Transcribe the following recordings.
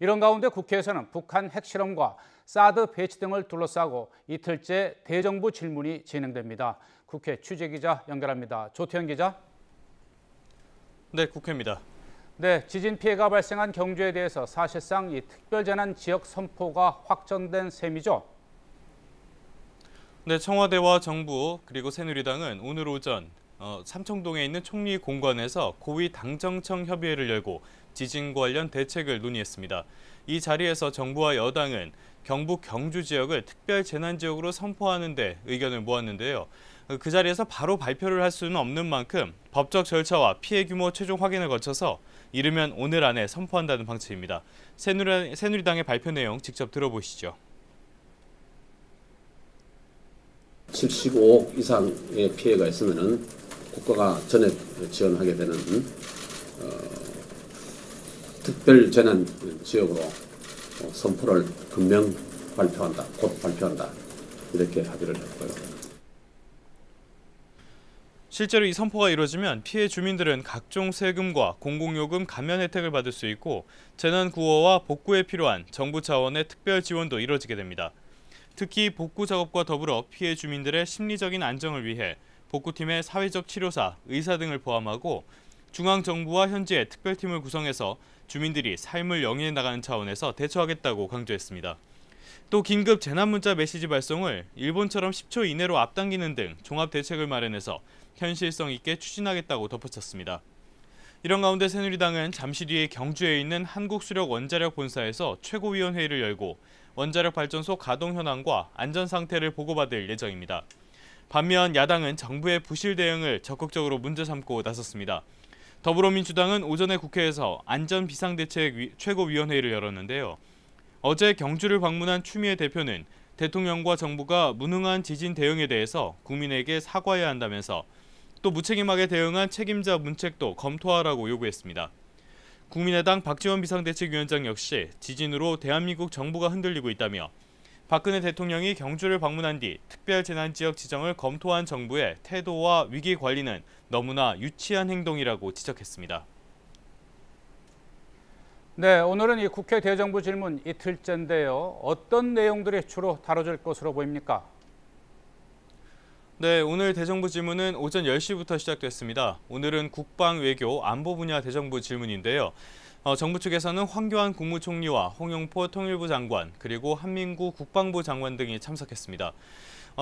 이런 가운데 국회에서는 북한 핵실험과 사드 배치 등을 둘러싸고 이틀째 대정부 질문이 진행됩니다. 국회 취재기자 연결합니다. 조태현 기자. 네, 국회입니다. 네, 지진 피해가 발생한 경주에 대해서 사실상 이 특별재난 지역 선포가 확정된 셈이죠. 네, 청와대와 정부 그리고 새누리당은 오늘 오전 삼청동에 있는 총리 공관에서 고위 당정청 협의회를 열고 지진 관련 대책을 논의했습니다. 이 자리에서 정부와 여당은 경북 경주 지역을 특별재난지역으로 선포하는 데 의견을 모았는데요. 그 자리에서 바로 발표를 할 수는 없는 만큼 법적 절차와 피해 규모 최종 확인을 거쳐서 이르면 오늘 안에 선포한다는 방침입니다. 새누리당의 발표 내용 직접 들어보시죠. 75억 이상의 피해가 있으면은 국가가 전액 지원하게 되는 특별재난 지역으로 선포를 금명 발표한다, 곧 발표한다 이렇게 합의를 했고요. 실제로 이 선포가 이루어지면 피해 주민들은 각종 세금과 공공요금 감면 혜택을 받을 수 있고 재난 구호와 복구에 필요한 정부 차원의 특별 지원도 이루어지게 됩니다. 특히 복구 작업과 더불어 피해 주민들의 심리적인 안정을 위해 복구팀의 사회적 치료사, 의사 등을 포함하고 중앙정부와 현지의 특별팀을 구성해서 주민들이 삶을 영위해 나가는 차원에서 대처하겠다고 강조했습니다. 또 긴급 재난문자 메시지 발송을 일본처럼 10초 이내로 앞당기는 등 종합대책을 마련해서 현실성 있게 추진하겠다고 덧붙였습니다. 이런 가운데 새누리당은 잠시 뒤에 경주에 있는 한국수력원자력 본사에서 최고위원회의를 열고 원자력 발전소 가동 현황과 안전 상태를 보고받을 예정입니다. 반면 야당은 정부의 부실 대응을 적극적으로 문제 삼고 나섰습니다. 더불어민주당은 오전에 국회에서 안전비상대책 최고위원회의를 열었는데요. 어제 경주를 방문한 추미애 대표는 대통령과 정부가 무능한 지진 대응에 대해서 국민에게 사과해야 한다면서 또 무책임하게 대응한 책임자 문책도 검토하라고 요구했습니다. 국민의당 박지원 비상대책위원장 역시 지진으로 대한민국 정부가 흔들리고 있다며 박근혜 대통령이 경주를 방문한 뒤 특별재난지역 지정을 검토한 정부의 태도와 위기 관리는 너무나 유치한 행동이라고 지적했습니다. 네, 오늘은 이 국회 대정부 질문 이틀째인데요. 어떤 내용들이 주로 다뤄질 것으로 보입니까? 네, 오늘 대정부 질문은 오전 10시부터 시작됐습니다. 오늘은 국방, 외교, 안보 분야 대정부 질문인데요. 정부 측에서는 황교안 국무총리와 홍영포 통일부 장관, 그리고 한민구 국방부 장관 등이 참석했습니다.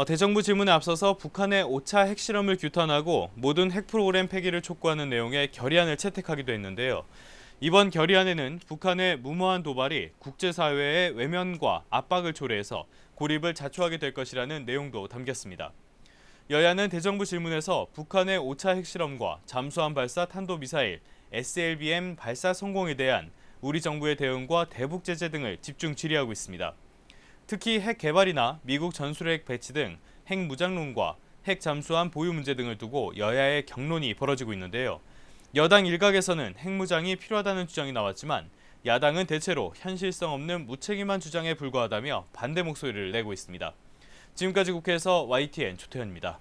대정부 질문에 앞서서 북한의 5차 핵실험을 규탄하고 모든 핵 프로그램 폐기를 촉구하는 내용의 결의안을 채택하기도 했는데요. 이번 결의안에는 북한의 무모한 도발이 국제사회의 외면과 압박을 초래해서 고립을 자초하게 될 것이라는 내용도 담겼습니다. 여야는 대정부 질문에서 북한의 5차 핵실험과 잠수함 발사 탄도미사일, SLBM 발사 성공에 대한 우리 정부의 대응과 대북 제재 등을 집중 질의하고 있습니다. 특히 핵 개발이나 미국 전술핵 배치 등 핵 무장론과 핵 잠수함 보유 문제 등을 두고 여야의 격론이 벌어지고 있는데요. 여당 일각에서는 핵무장이 필요하다는 주장이 나왔지만 야당은 대체로 현실성 없는 무책임한 주장에 불과하다며 반대 목소리를 내고 있습니다. 지금까지 국회에서 YTN 조태현입니다.